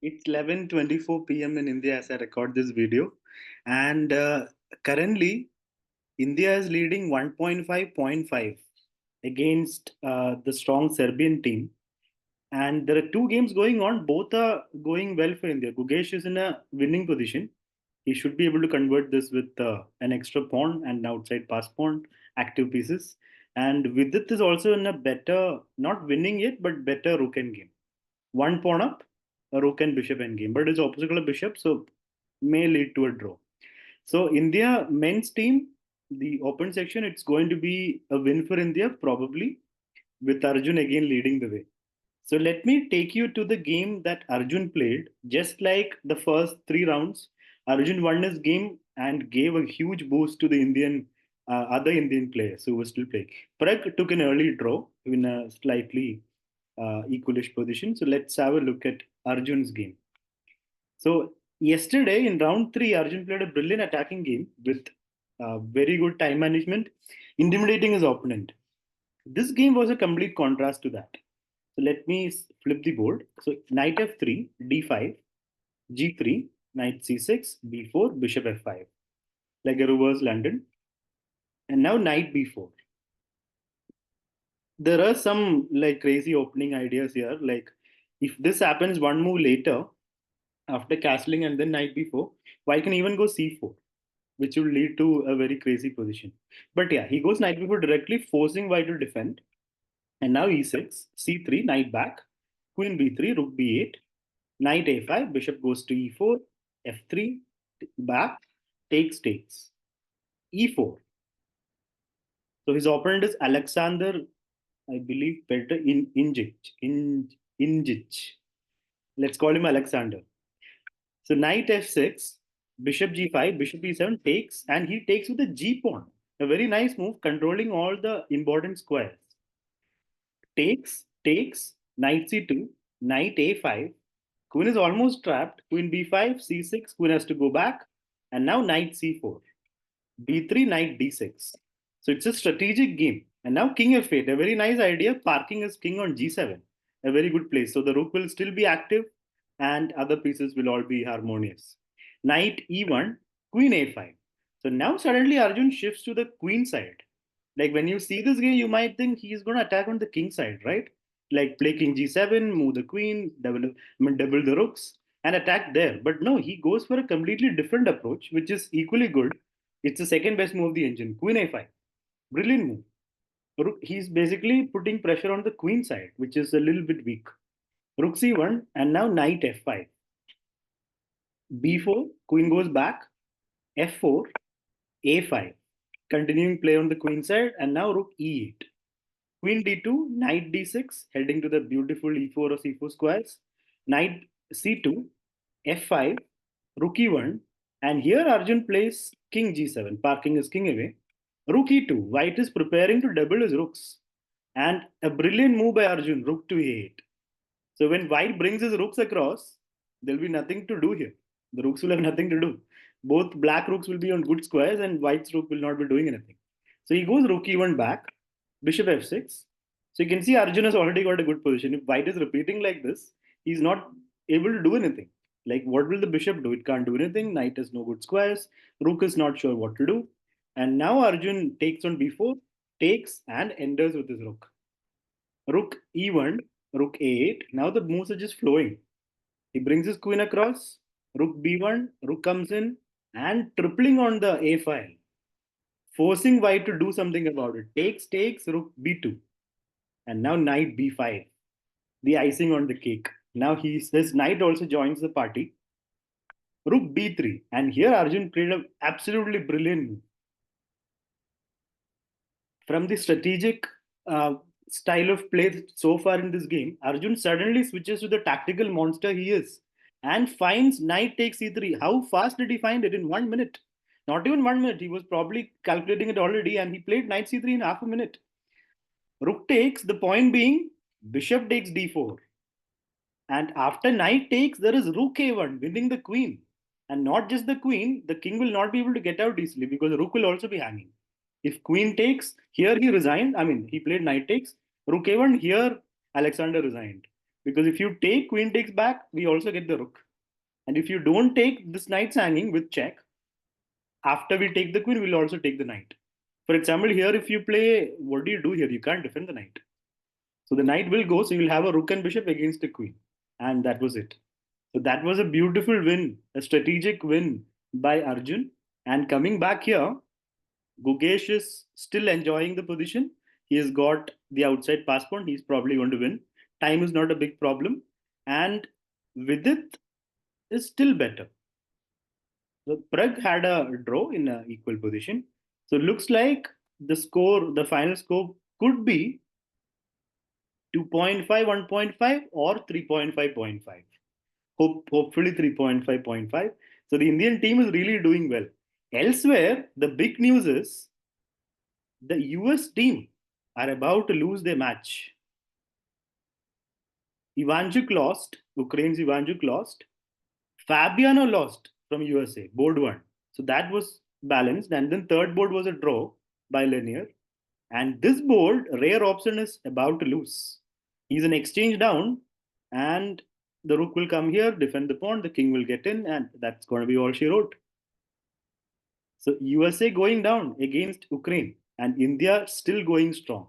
It's 11:24 p.m. in India as I record this video. And currently, India is leading 1.5 against the strong Serbian team. And there are two games going on. Both are going well for India. Gugesh is in a winning position. He should be able to convert this with an extra pawn and outside pass pawn, active pieces. And Vidit is also in a better, not winning yet, but better rook end game. One pawn up, a rook and bishop endgame. But it's opposite color bishop, so may lead to a draw. So India men's team, the open section, it's going to be a win for India probably, with Arjun again leading the way. So let me take you to the game that Arjun played. Just like the first three rounds, Arjun won his game and gave a huge boost to the other Indian players who were still playing. Prag took an early draw in a slightly equalish position. So let's have a look at Arjun's game. So yesterday in round three, Arjun played a brilliant attacking game with very good time management, intimidating his opponent. This game was a complete contrast to that. So let me flip the board. So knight f3, d5, g3, knight c6, b4, bishop f5, like a reverse London. And now knight b4. There are some like crazy opening ideas here. Like if this happens one move later, after castling and then knight b4, white can even go c4, which will lead to a very crazy position. But yeah, he goes knight b4 directly, forcing white to defend. And now e6, c3, knight back, queen b3, rook b8, knight a5, bishop goes to e4, f3, back, takes, e4. So his opponent is Alexander, I believe, Petr Injic. Let's call him Alexander. So knight f6, bishop g5, bishop e7 takes, and he takes with a g pawn. A very nice move, controlling all the important squares. Takes, knight c2, knight a5. Queen is almost trapped. Queen b5, c6, queen has to go back. And now knight c4, d3, knight d6. So it's a strategic game. And now king f8, a very nice idea, parking his king on g7. A very good place. So the rook will still be active and other pieces will all be harmonious. Knight e1, queen a5. So now suddenly Arjun shifts to the queen side. Like when you see this game, you might think he's going to attack on the king side, right? Like play king g7, move the queen, double the rooks, and attack there. But no, he goes for a completely different approach, which is equally good. It's the second best move of the engine. Queen a5, brilliant move. He's basically putting pressure on the queen side, which is a little bit weak. Rook c1, and now knight f5. b4, queen goes back, f4, a5. Continuing play on the queen side, and now rook e8. Queen d2, knight d6, heading to the beautiful e4 or c4 squares. Knight c2, f5, rook e1, and here Arjun plays king g7, parking his king away. Rook e2, white is preparing to double his rooks. And a brilliant move by Arjun, rook to a8. So when white brings his rooks across, there'll be nothing to do here. The rooks will have nothing to do. Both black rooks will be on good squares and white's rook will not be doing anything. So he goes rook e1 back, bishop f6. So you can see Arjun has already got a good position. If white is repeating like this, he's not able to do anything. Like what will the bishop do? It can't do anything. Knight has no good squares. Rook is not sure what to do. And now Arjun takes on b4, takes and enters with his rook. Rook e1, rook a8. Now the moves are just flowing. He brings his queen across, rook b1, rook comes in, and tripling on the a file, forcing white to do something about it. Takes, rook b2. And now knight b5, the icing on the cake. Now his knight also joins the party. Rook b3. And here Arjun played an absolutely brilliant move. From the strategic style of play so far in this game, Arjun suddenly switches to the tactical monster he is and finds knight takes c3. How fast did he find it? In 1 minute. Not even 1 minute. He was probably calculating it already and he played knight c3 in half a minute. Rook takes, the point being bishop takes d4. And after knight takes, there is rook a1, winning the queen. And not just the queen, the king will not be able to get out easily because the rook will also be hanging. If queen takes, here he resigned. I mean, he played knight takes. Rook a1, here Alexander resigned. Because if you take queen takes back, we also get the rook. And if you don't take this knight's hanging with check, after we take the queen, we'll also take the knight. For example, here if you play, what do you do here? You can't defend the knight. So the knight will go, so you'll have a rook and bishop against the queen. And that was it. So that was a beautiful win, a strategic win by Arjun. And coming back here, Gugesh is still enjoying the position. He has got the outside pass pawn. He's probably going to win. Time is not a big problem. And Vidit is still better. So Prague had a draw in an equal position. So it looks like the score, the final score could be 2.5, 1.5 or 3.5, 0.5. Hopefully 3.5, 0.5. So the Indian team is really doing well. Elsewhere, the big news is the US team are about to lose their match. Ivanchuk lost, Ukraine's Ivanchuk lost. Fabiano lost from USA, board one. So that was balanced. And then third board was a draw by linear. And this board, rare option is about to lose. He's an exchange down, and the rook will come here, defend the pawn, the king will get in, and that's going to be all she wrote. So USA going down against Ukraine, and India still going strong.